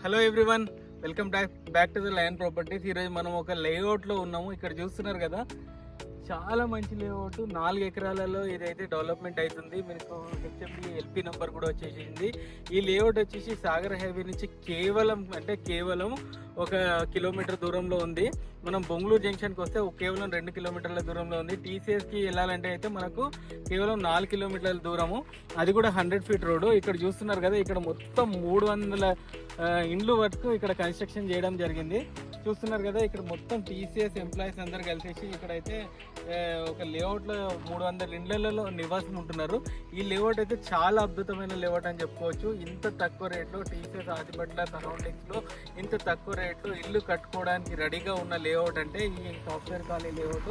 Hello everyone, welcome back to the lion properties. ఈరోజు మనం ఒక లేఅవుట్లో ఉన్నాము. ఇక్కడ చూస్తున్నారు కదా, చాలా మంచి లేఅవుట్. 4 ఎకరాలలో ఇదైతే డెవలప్మెంట్ అవుతుంది. మీకు హెచ్ఎండి ఎల్పి నెంబర్ కూడా వచ్చేసింది. ఈ లేఅవుట్ వచ్చేసి సాగర్ హైవే నుంచి కేవలం 1 కిలోమీటర్ దూరంలో ఉంది. మనం బొంగళూరు జంక్షన్కి వస్తే కేవలం 2 కిలోమీటర్ల దూరంలో ఉంది. టీసీఎస్కి వెళ్ళాలంటే అయితే మనకు కేవలం 4 కిలోమీటర్ల దూరము, అది కూడా 100 ఫీట్ రోడ్డు. ఇక్కడ చూస్తున్నారు కదా, ఇక్కడ మొత్తం 300 ఇండ్లు వరకు ఇక్కడ కన్స్ట్రక్షన్ చేయడం జరిగింది. చూస్తున్నారు కదా, ఇక్కడ మొత్తం టీసీఎస్ ఎంప్లాయీస్ అందరు కలిసేసి ఇక్కడైతే ఒక లేఅవుట్లో 300 ఇండ్లలో నివాసం ఉంటున్నారు. ఈ లేఅవుట్ అయితే చాలా అద్భుతమైన లేఅవుట్ అని చెప్పుకోవచ్చు. ఇంత తక్కువ రేట్లో టీసీఎస్ ఆదిపట్ల సరౌండింగ్స్లో ఇంత తక్కువ రేట్లో ఇల్లు కట్టుకోవడానికి రెడీగా ఉన్న లేఅవుట్ అంటే ఈ సాఫ్ట్వేర్ కాలనీ లేఅవుట్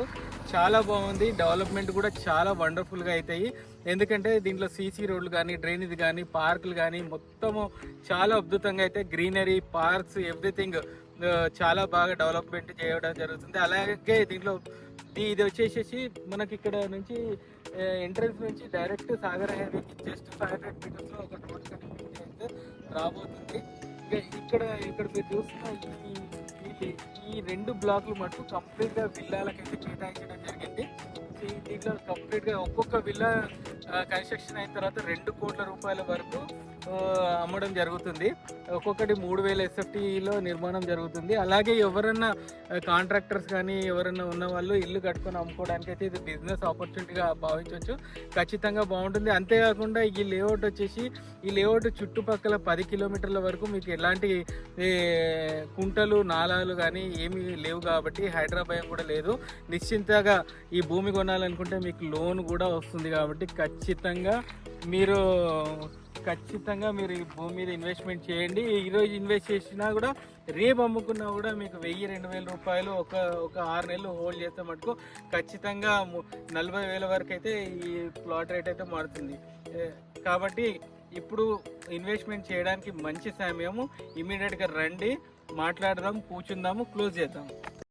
చాలా బాగుంది. డెవలప్మెంట్ కూడా చాలా వండర్ఫుల్గా అవుతాయి. ఎందుకంటే దీంట్లో సీసీ రోడ్లు కానీ, డ్రైనేజ్ కానీ, పార్కులు కానీ మొత్తము చాలా అద్భుతంగా అయితే గ్రీనరీ, పార్క్స్, ఎవ్రీథింగ్ చాలా బాగా డెవలప్మెంట్ చేయడం జరుగుతుంది. అలాగే దీంట్లో ఇది వచ్చేసేసి మనకి ఇక్కడ నుంచి ఎంట్రన్స్ నుంచి డైరెక్ట్ సాగర్ హైవేకి జస్ట్ 500 మీటర్స్లో ఒక రోడ్ కనెక్టివిటీ అయితే రాబోతుంది. ఇక్కడ మీరు చూస్తున్న ఈ 2 బ్లాక్లు మటుకు కంప్లీట్గా విల్లాలకైతే కేటాయించడం జరిగింది. దీంట్లో కంప్లీట్గా ఒక్కొక్క విల్లా కన్స్ట్రక్షన్ అయిన తర్వాత 2 కోట్ల రూపాయల వరకు అమ్మడం జరుగుతుంది. ఒక్కొక్కటి 3000 SFTలో నిర్మాణం జరుగుతుంది. అలాగే ఎవరన్నా కాంట్రాక్టర్స్ కానీ ఎవరన్నా ఉన్న వాళ్ళు ఇల్లు కట్టుకొని అమ్ముకోవడానికి అయితే ఇది బిజినెస్ ఆపర్చునిటీగా భావించవచ్చు. ఖచ్చితంగా బాగుంటుంది. అంతేకాకుండా ఈ లేఅవుట్ వచ్చేసి ఈ లేఅవుట్ చుట్టుపక్కల 10 కిలోమీటర్ల వరకు మీకు ఎలాంటి కుంటలు, నాలాలు కానీ ఏమీ లేవు కాబట్టి హైదరాబాద్ కూడా లేదు. నిశ్చింతగా ఈ భూమి కొనాలనుకుంటే మీకు లోన్ కూడా వస్తుంది కాబట్టి ఖచ్చితంగా మీరు ఈ భూమి మీద ఇన్వెస్ట్మెంట్ చేయండి. ఈరోజు ఇన్వెస్ట్ చేసినా కూడా రేపు అమ్ముకున్నా కూడా మీకు 1000-2000 రూపాయలు ఒక 6 నెలలు హోల్డ్ చేస్తే మటుకు ఖచ్చితంగా 40,000 వరకు అయితే ఈ ప్లాట్ రేట్ అయితే మారుతుంది. కాబట్టి ఇప్పుడు ఇన్వెస్ట్మెంట్ చేయడానికి మంచి సమయము. ఇమీడియట్గా రండి, మాట్లాడదాం, కూర్చుందాము, క్లోజ్ చేద్దాం.